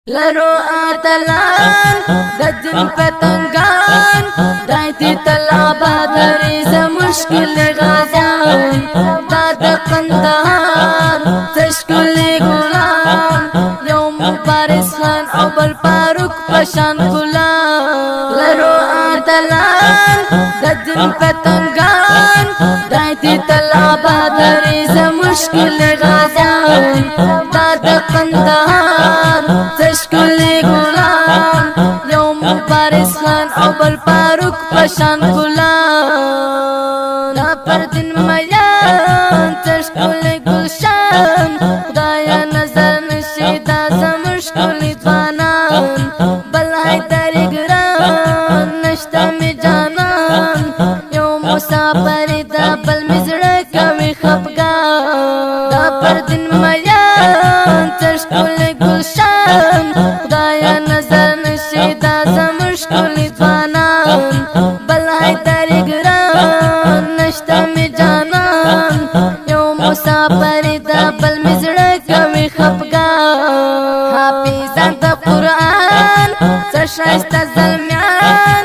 لرو آتلان دجن پتنگان دایتی طلابا دریز مشکل غازان داد قندهار تشکل گلان یوم مبارز خان او بل پاروک پشان گلان لرو آتلان دجن پتنگان دایتی طلابا دریز مشکل غازان داد قندهار تشکل گلان یوم مبارز خان او بل پاروک پشان گلان نا پر دن میان تشکل گلشان خدایا نظر نشیدا زمشکل دوانان بلای داری گران نشتا می جانان یوم مسافر دا بل مزرق کوي خفگان نا پر دن میان تشکل گلشان خدایا نظر نشیدا زمشکل دوانان بلای داری گران نشتا می جانان یو مسافر دا بل مزرق کوي خفگان حافظان دا قرآن سشایستا ظلمیان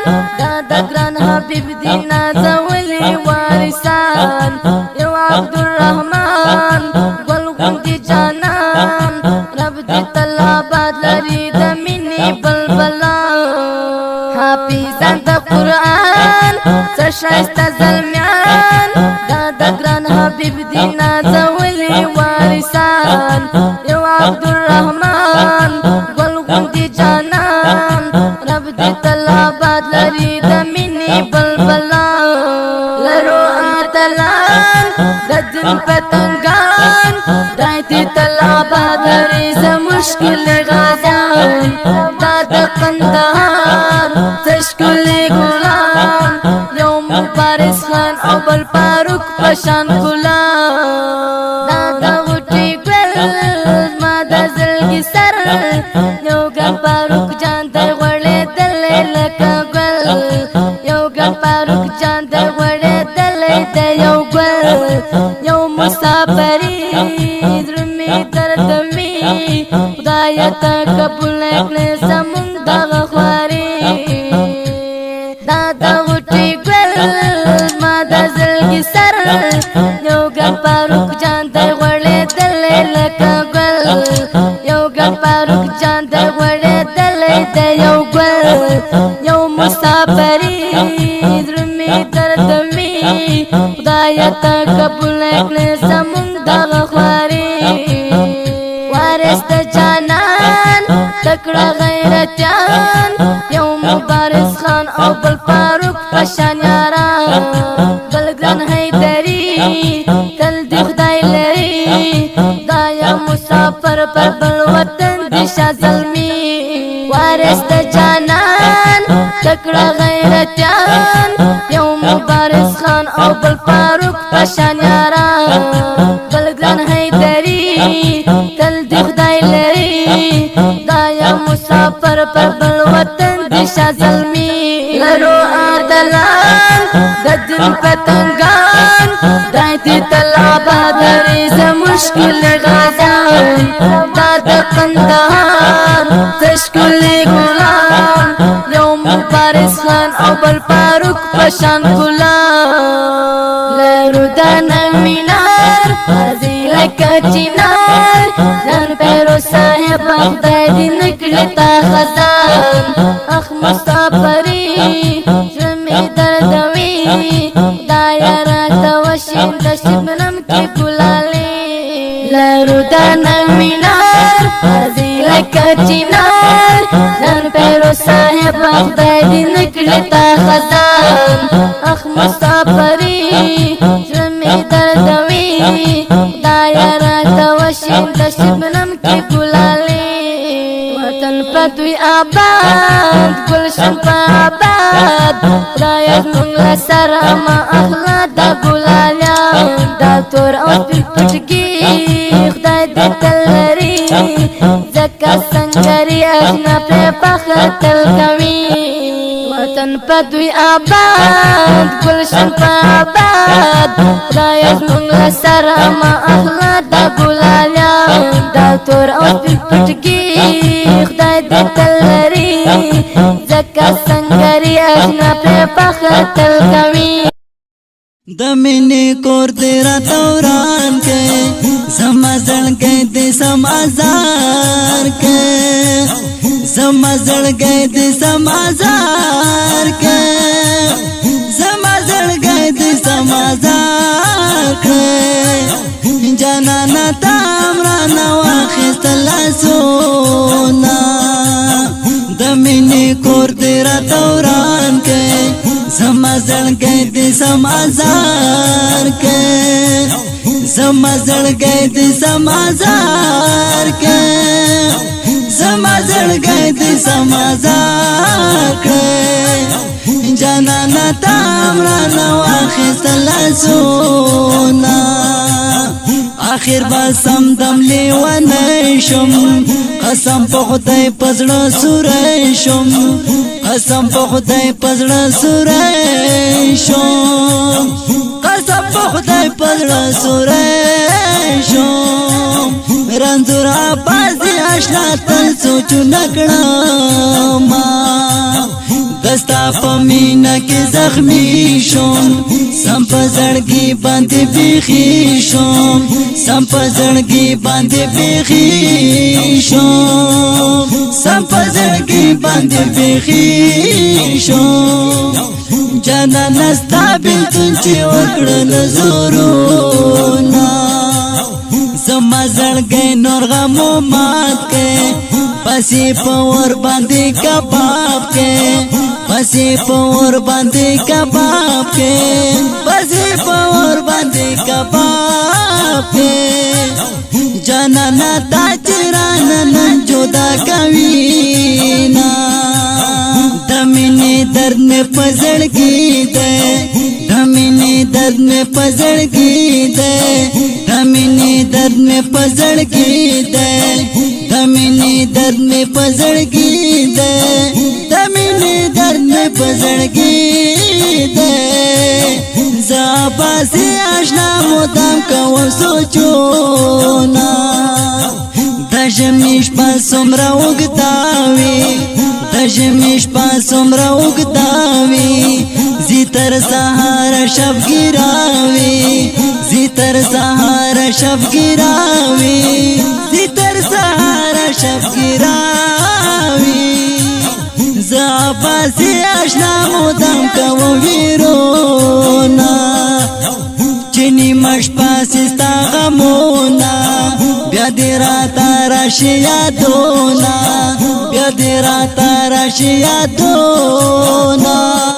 دا گران حبیب دینا زولی وارثان یو عبدالرحمن گل غندی جانان رب دی طلابات لري د مینې بلبلان حافظان د قرآن سشایستا ظلمیان دا گران حبیب دینا زولی وارثان یو عبدالرحمن گل غندی جانان رب دی طلابات لري د مینې بلبلان لرو آتلان دجن پتنگان دایتی طلابا دریز مشکل غازان داد قندهار تشکل گلان یوم مبارز خان او بل پاروک پشان گلان دادا غٹی گل ما دا زلگی سر یو گل پاروک جان در غڑی دلی لکا گل یو گل پاروک جان در غڑی دلی دا یو گل یو مسافری درمی دردمی خدایا تا قبول اکلی زمون دا غخواری دادا غٹی گل ما دا زلگی سر یو گل پاروک جان در غڑی دلی لکا گل یو گل پاروک جان در غڑی دلی دا یو گل یو مسافری درمی دردمی خدایا تا قبول اکلی زمون دا غخواری وارث د جانان تکړه غیرتیان یو مبارز خان او بل فاروق پشان یاران بلګران حیدری تل دی خدای لري دا یا مسافر پر بل وطن دشا زلمی وارث د جانان تکړه غیرتیان یو مبارز خان او بل فاروق پشان یاران بلګران حیدری تل دی خدای لري دا یا مسافر پر بل وطن دشا زلمی لرو آدلان دجن پتنگان دایتی طلابا دریز مشکل غازان داد قندهار تشکل گلان یو مبارز خان او بل فاروق پشان گلان لرو دانا مینار حرزی لکا چینار دان پیرو صاحب خدای دی نکلتا خزان اخ مسافری جرمی دردوی دایا راتا وشین دشبنم کی گلالی لرو دانا مینار حرزی لکا چینار دان پیرو صاحب خدای دی نکلتا خزان اخ مسافری جرمی دردوی دایا راتا وشین دشبنم کی گلالی وطن پتوی آباد گلشن پا آباد رایت منگل سراما اخلا دا گلالیان دا تور او پیر پٹگی خدای دی تلری زکا سنگری اخنا پی پخر تل کوی وطن پدوی آباد گلشن پا آباد خدای زمونږ له سره ما اخلا دا ګلالیان دا تور او سپین پټکي خدای دې تل لري ځکه سنګري اجنا پرې فخر تل کوي د مینې کور دې راته وران کې زما زړګی دې سم ازار کې زما زړګی دې سم ازار کې زما زړګی دې سم ازار کې جانانا تام رانه واخیستل لاسونه د مینې کور دې راته وران کې زما زړګی دې سم ازار کې زما زړګی دې سم ازار کې زما زړګی دې سم ازار کې جانانا تام رانه واخیستل لاسونه آخر با سم دم لیوانی شم قسم په خدای پزړه سورای شم قسم په خدای پزړه سورای شم قسم په خدای پزړه سورای شم رنځور بازي آشنا تل سوچ نکړم دستا په مینا کې زخمی شم سم په زړګي باندې بیخي شم سم په زړګي باندې بیخي شم سم په زړګي باندې بیخي شم جانان نستا بلتون چې وکړه نظرونه زما زړګي نور غمو مات کې پسې په ور باندې کباب کې پسې په ور باندې کباب کې پسې په ور باندې کباب کې جانانا تا چرانه نن جدا کوي نا د مینې درد مې په زړګي ده د مینې درد مې په زړګي ده د مینې درد مې په زړګي ده د مینې درد مې په زړګي ده د مینې درد مې په زړګي ده زاباسي آشنا مدام کوم سوچونه د ژمي شپه څومره اوږده وي د ژمي شپه څومره اوږده وي زی تر سهاره شبګیره وي زی تر سهاره شبګیره وي زی تر سهاره شبګیره وي زاباسي آشنا مدام کوم ویرونا چنی مش پاسی ستا غمونا بیا دی راتا راشی یادونا بیا دی راتا راشی یادونا